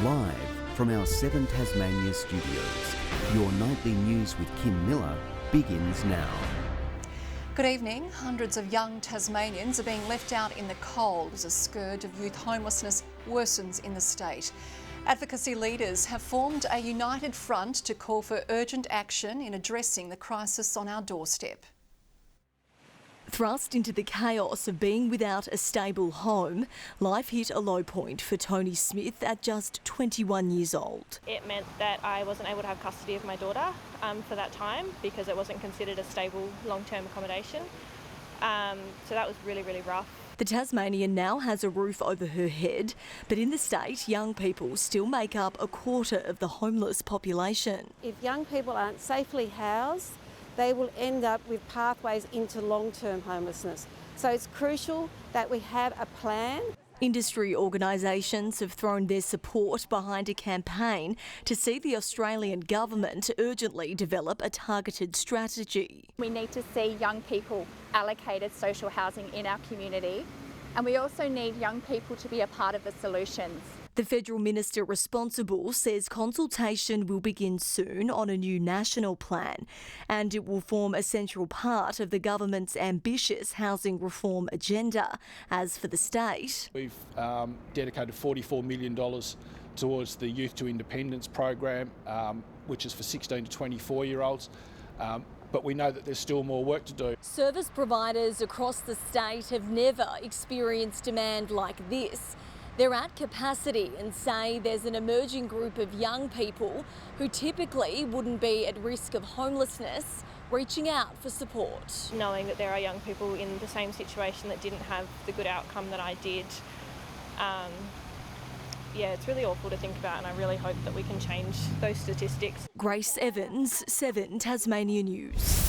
Live from our 7 Tasmania studios, your nightly news with Kim Miller begins now. Good evening. Hundreds of young Tasmanians are being left out in the cold as a scourge of youth homelessness worsens in the state. Advocacy leaders have formed a united front to call for urgent action in addressing the crisis on our doorstep. Thrust into the chaos of being without a stable home, life hit a low point for Tony Smith at just 21 years old. It meant that I wasn't able to have custody of my daughter for that time because it wasn't considered a stable long-term accommodation. So that was really, really rough. The Tasmanian now has a roof over her head, but in the state, young people still make up a quarter of the homeless population. If young people aren't safely housed, they will end up with pathways into long-term homelessness. So it's crucial that we have a plan. Industry organisations have thrown their support behind a campaign to see the Australian government urgently develop a targeted strategy. We need to see young people allocated social housing in our community, and we also need young people to be a part of the solutions. The federal minister responsible says consultation will begin soon on a new national plan, and it will form a central part of the government's ambitious housing reform agenda. As for the state, we've dedicated $44 million towards the Youth to Independence program, which is for 16 to 24-year-olds. But we know that there's still more work to do. Service providers across the state have never experienced demand like this. They're at capacity and say there's an emerging group of young people who typically wouldn't be at risk of homelessness reaching out for support. Knowing that there are young people in the same situation that didn't have the good outcome that I did, it's really awful to think about, and I really hope that we can change those statistics. Grace Evans, 7 Tasmania News.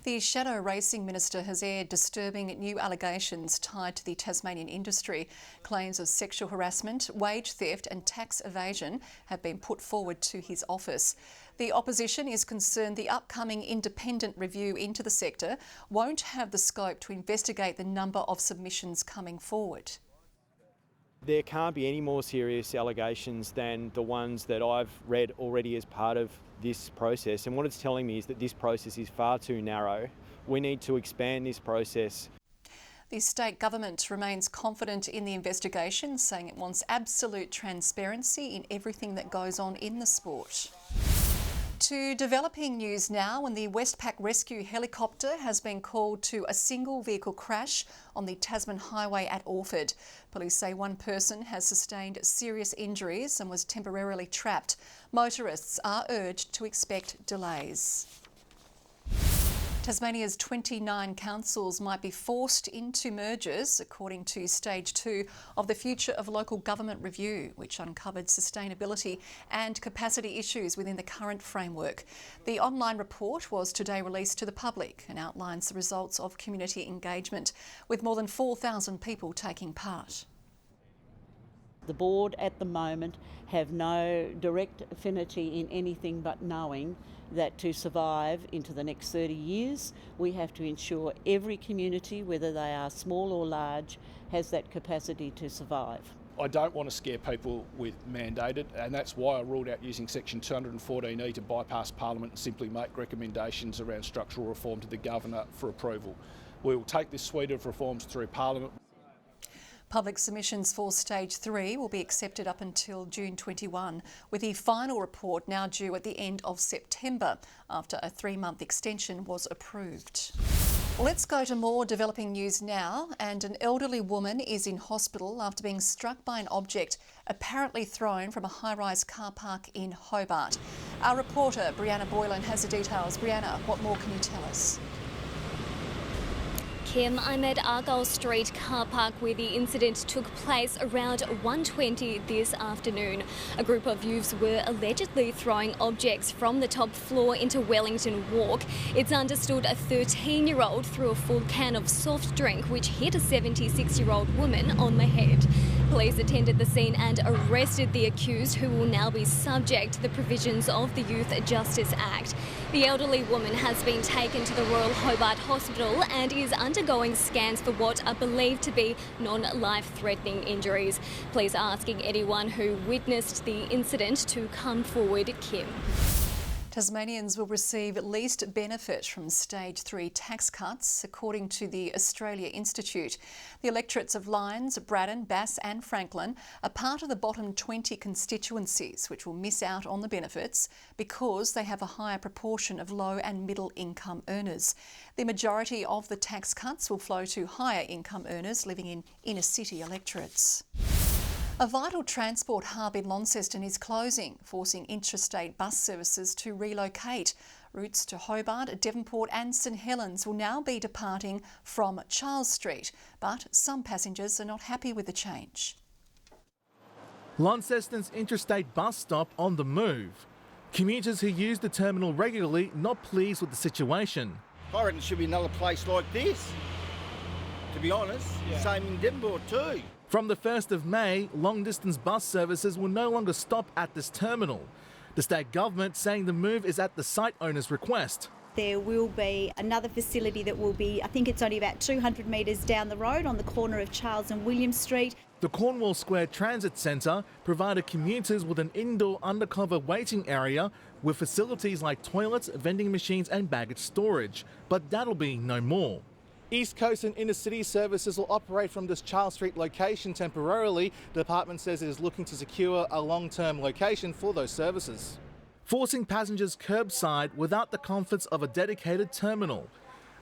The Shadow Racing Minister has aired disturbing new allegations tied to the Tasmanian industry. Claims of sexual harassment, wage theft and tax evasion have been put forward to his office. The opposition is concerned the upcoming independent review into the sector won't have the scope to investigate the number of submissions coming forward. There can't be any more serious allegations than the ones that I've read already as part of this process. And what it's telling me is that this process is far too narrow. We need to expand this process. The state government remains confident in the investigation, saying it wants absolute transparency in everything that goes on in the sport. To developing news now, when the Westpac rescue helicopter has been called to a single vehicle crash on the Tasman Highway at Orford. Police say one person has sustained serious injuries and was temporarily trapped. Motorists are urged to expect delays. Tasmania's 29 councils might be forced into mergers, according to Stage 2 of the Future of Local Government review, which uncovered sustainability and capacity issues within the current framework. The online report was today released to the public and outlines the results of community engagement, with more than 4,000 people taking part. The board at the moment have no direct affinity in anything but knowing that to survive into the next 30 years, we have to ensure every community, whether they are small or large, has that capacity to survive. I don't want to scare people with mandated, and that's why I ruled out using Section 214E to bypass Parliament and simply make recommendations around structural reform to the Governor for approval. We will take this suite of reforms through Parliament. Public submissions for Stage 3 will be accepted up until June 21, with the final report now due at the end of September, after a 3-month extension was approved. Let's go to more developing news now, and an elderly woman is in hospital after being struck by an object apparently thrown from a high-rise car park in Hobart. Our reporter Brianna Boylan has the details. Brianna, what more can you tell us? Kim, I'm at Argyle Street car park where the incident took place around 1:20 this afternoon. A group of youths were allegedly throwing objects from the top floor into Wellington Walk. It's understood a 13-year-old threw a full can of soft drink which hit a 76-year-old woman on the head. Police attended the scene and arrested the accused, who will now be subject to the provisions of the Youth Justice Act. The elderly woman has been taken to the Royal Hobart Hospital and is undergoing scans for what are believed to be non-life-threatening injuries. Police are asking anyone who witnessed the incident to come forward. Kim. Tasmanians will receive least benefit from Stage 3 tax cuts, according to the Australia Institute. The electorates of Lyons, Braddon, Bass and Franklin are part of the bottom 20 constituencies, which will miss out on the benefits because they have a higher proportion of low and middle income earners. The majority of the tax cuts will flow to higher income earners living in inner city electorates. A vital transport hub in Launceston is closing, forcing interstate bus services to relocate. Routes to Hobart, Devonport and St Helens will now be departing from Charles Street, but some passengers are not happy with the change. Launceston's interstate bus stop on the move. Commuters who use the terminal regularly not pleased with the situation. I reckon it should be another place like this, to be honest. Same in Devonport too. From the 1st of May, long-distance bus services will no longer stop at this terminal. The state government saying the move is at the site owner's request. There will be another facility that will be, I think it's only about 200 metres down the road on the corner of Charles and William Street. The Cornwall Square Transit Centre provided commuters with an indoor undercover waiting area with facilities like toilets, vending machines and baggage storage. But that'll be no more. East Coast and inner city services will operate from this Charles Street location temporarily. The department says it is looking to secure a long-term location for those services, forcing passengers curbside without the comforts of a dedicated terminal.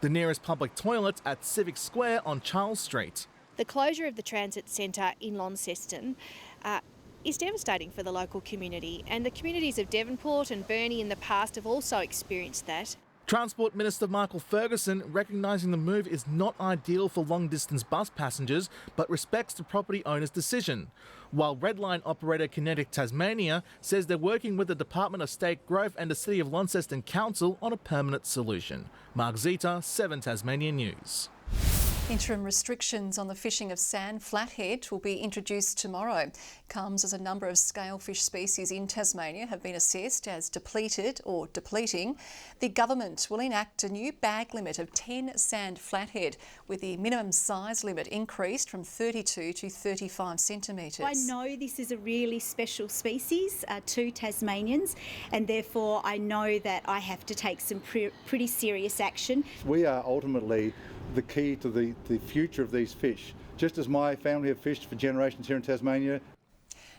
The nearest public toilet at Civic Square on Charles Street. The closure of the transit centre in Launceston is devastating for the local community, and the communities of Devonport and Burnie in the past have also experienced that. Transport Minister Michael Ferguson recognising the move is not ideal for long-distance bus passengers but respects the property owner's decision, while Redline operator Kinetic Tasmania says they're working with the Department of State Growth and the City of Launceston Council on a permanent solution. Mark Zita, 7 Tasmanian News. Interim restrictions on the fishing of sand flathead will be introduced tomorrow. Comes as a number of scalefish species in Tasmania have been assessed as depleted or depleting. The government will enact a new bag limit of 10 sand flathead, with the minimum size limit increased from 32 to 35 centimetres. I know this is a really special species to Tasmanians, and therefore I know that I have to take some pretty serious action. We are ultimately the key to the future of these fish. Just as my family have fished for generations here in Tasmania.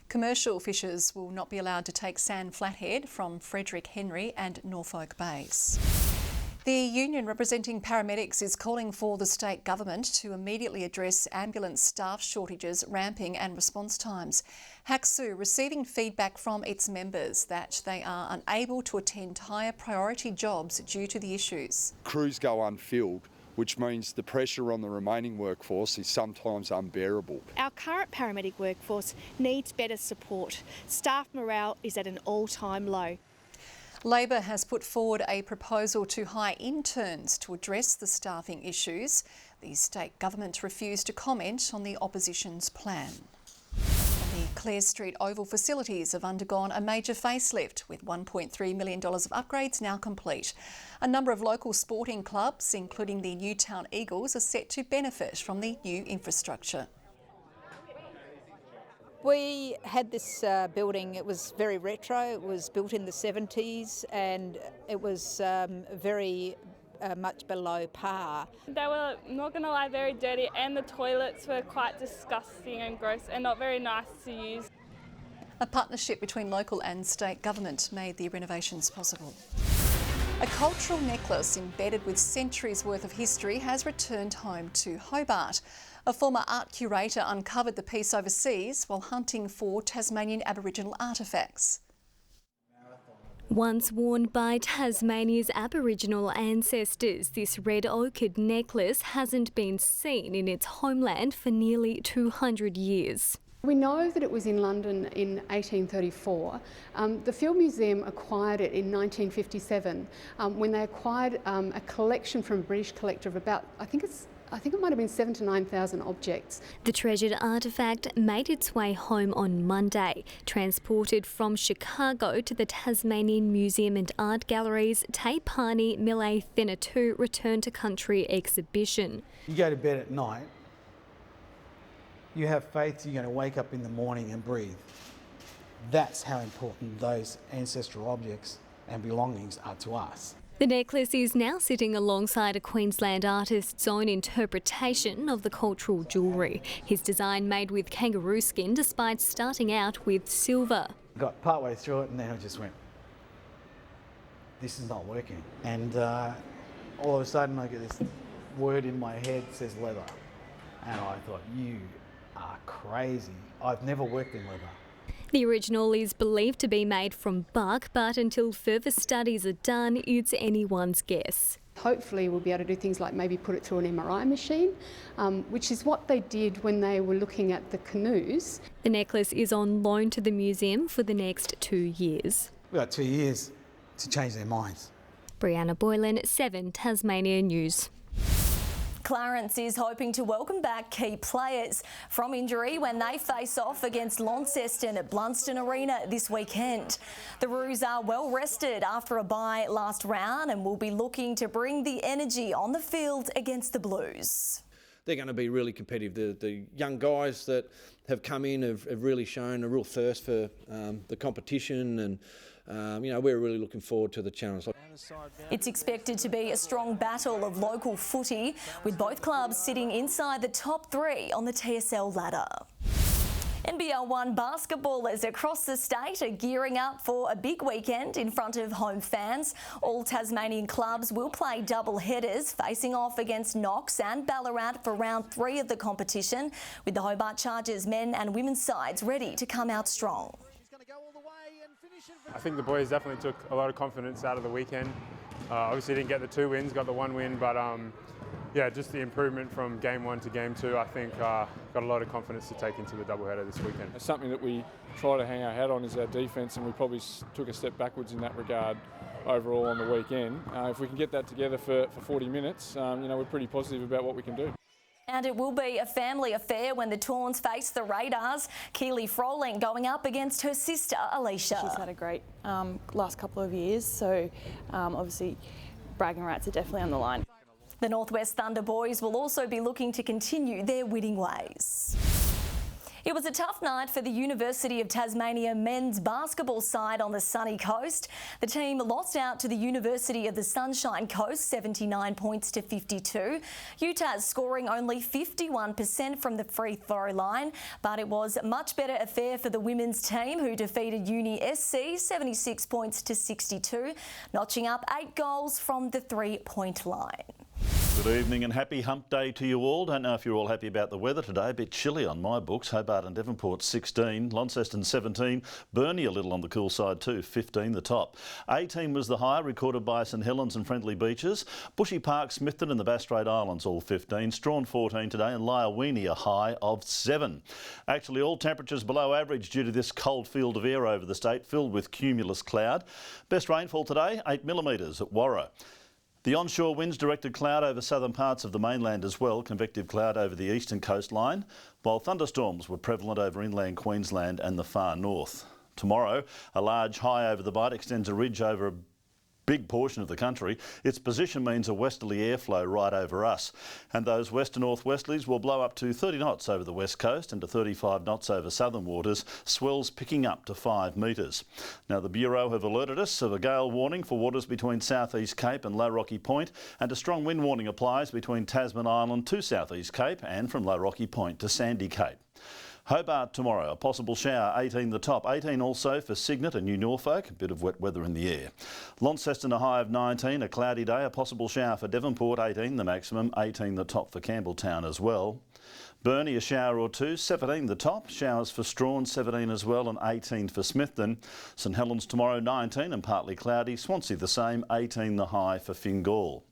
Commercial fishers will not be allowed to take sand flathead from Frederick Henry and Norfolk Bays. The union representing paramedics is calling for the state government to immediately address ambulance staff shortages, ramping and response times. HACSU receiving feedback from its members that they are unable to attend higher priority jobs due to the issues. Crews go unfilled, which means the pressure on the remaining workforce is sometimes unbearable. Our current paramedic workforce needs better support. Staff morale is at an all-time low. Labor has put forward a proposal to hire interns to address the staffing issues. The state government refused to comment on the opposition's plan. The Clare Street Oval facilities have undergone a major facelift, with $1.3 million of upgrades now complete. A number of local sporting clubs, including the Newtown Eagles, are set to benefit from the new infrastructure. We had this building, it was very retro, it was built in the 70s and it was very much below par. They were, not going to lie, very dirty, and the toilets were quite disgusting and gross and not very nice to use. A partnership between local and state government made the renovations possible. A cultural necklace embedded with centuries worth of history has returned home to Hobart. A former art curator uncovered the piece overseas while hunting for Tasmanian Aboriginal artefacts. Once worn by Tasmania's Aboriginal ancestors, this red ochre necklace hasn't been seen in its homeland for nearly 200 years. We know that it was in London in 1834. The Field Museum acquired it in 1957 when they acquired a collection from a British collector of about, I think it's I think it might have been 7,000 to 9,000 objects. The treasured artefact made its way home on Monday, transported from Chicago to the Tasmanian Museum and Art Gallery's Te Pane Mile Whenatu Return to Country exhibition. You go to bed at night, you have faith you're going to wake up in the morning and breathe. That's how important those ancestral objects and belongings are to us. The necklace is now sitting alongside a Queensland artist's own interpretation of the cultural jewellery. His design made with kangaroo skin despite starting out with silver. Got partway through it and then I just went, this is not working. And all of a sudden I get this word in my head that says leather. And I thought, you are crazy. I've never worked in leather. The original is believed to be made from buck, but until further studies are done, it's anyone's guess. Hopefully we'll be able to do things like maybe put it through an MRI machine, which is what they did when they were looking at the canoes. The necklace is on loan to the museum for the next 2 years. We've got 2 years to change their minds. Brianna Boylan, 7 Tasmania News. Clarence is hoping to welcome back key players from injury when they face off against Launceston at Launceston Arena this weekend. The Roos are well rested after a bye last round and will be looking to bring the energy on the field against the Blues. They're going to be really competitive. The young guys that have come in have really shown a real thirst for the competition, and we're really looking forward to the challenge. It's expected to be a strong battle of local footy, with both clubs sitting inside the top 3 on the TSL ladder. NBL 1 basketballers across the state are gearing up for a big weekend in front of home fans. All Tasmanian clubs will play double headers, facing off against Knox and Ballarat for round 3 of the competition, with the Hobart Chargers men and women's sides ready to come out strong. I think the boys definitely took a lot of confidence out of the weekend. Obviously didn't get the 2 wins, got the 1 win, but just the improvement from game 1 to game 2, I think got a lot of confidence to take into the doubleheader this weekend. Something that we try to hang our hat on is our defence, and we probably took a step backwards in that regard overall on the weekend. If we can get that together for 40 minutes, we're pretty positive about what we can do. And it will be a family affair when the Tawns face the Raiders. Keely Froling going up against her sister Alicia. She's had a great last couple of years, so obviously bragging rights are definitely on the line. The Northwest Thunder boys will also be looking to continue their winning ways. It was a tough night for the University of Tasmania men's basketball side on the sunny coast. The team lost out to the University of the Sunshine Coast 79 points to 52. UTAS scoring only 51% from the free throw line, but it was a much better affair for the women's team, who defeated Uni SC 76 points to 62, notching up 8 goals from the 3-point line. Good evening and happy hump day to you all. Don't know if you're all happy about the weather today. A bit chilly on my books. Hobart and Devonport 16, Launceston 17, Burnie a little on the cool side too, 15 the top. 18 was the high recorded by St Helens and Friendly Beaches. Bushy Park, Smithton and the Bass Strait Islands all 15. Strawn 14 today, and Lyowini a high of 7. Actually all temperatures below average due to this cold field of air over the state filled with cumulus cloud. Best rainfall today, 8 millimetres at Warra. The onshore winds directed cloud over southern parts of the mainland as well, convective cloud over the eastern coastline, while thunderstorms were prevalent over inland Queensland and the far north. Tomorrow, a large high over the Bight extends a ridge over a big portion of the country. Its position means a westerly airflow right over us, and those west to northwesterlies will blow up to 30 knots over the west coast and to 35 knots over southern waters, swells picking up to 5 metres. Now the Bureau have alerted us of a gale warning for waters between South East Cape and Low Rocky Point, and a strong wind warning applies between Tasman Island to South East Cape and from Low Rocky Point to Sandy Cape. Hobart tomorrow, a possible shower, 18 the top, 18 also for Cygnet and New Norfolk, a bit of wet weather in the air. Launceston a high of 19, a cloudy day, a possible shower for Devonport, 18 the maximum, 18 the top for Campbelltown as well. Burnie a shower or 2, 17 the top, showers for Strawn, 17 as well, and 18 for Smithton. St Helens tomorrow, 19 and partly cloudy, Swansea the same, 18 the high for Fingal.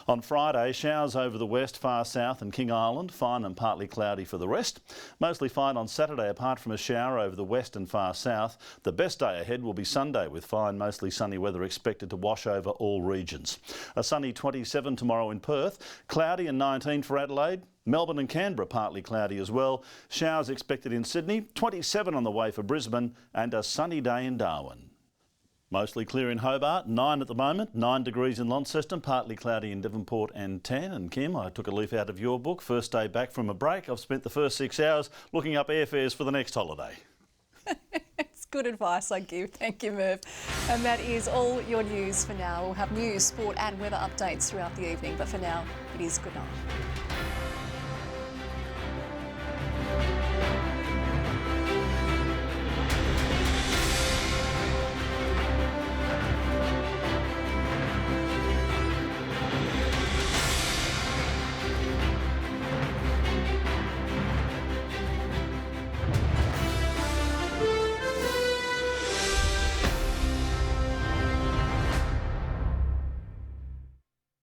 On Friday, showers over the west, far south and King Island, fine and partly cloudy for the rest. Mostly fine on Saturday apart from a shower over the west and far south. The best day ahead will be Sunday with fine, mostly sunny weather expected to wash over all regions. A sunny 27 tomorrow in Perth, cloudy and 19 for Adelaide. Melbourne and Canberra partly cloudy as well. Showers expected in Sydney, 27 on the way for Brisbane and a sunny day in Darwin. Mostly clear in Hobart, 9 at the moment, 9 degrees in Launceston, partly cloudy in Devonport and 10. And Kim, I took a leaf out of your book, first day back from a break. I've spent the first 6 hours looking up airfares for the next holiday. It's good advice I give. Thank you, Merv. And that is all your news for now. We'll have news, sport and weather updates throughout the evening. But for now, it is good night.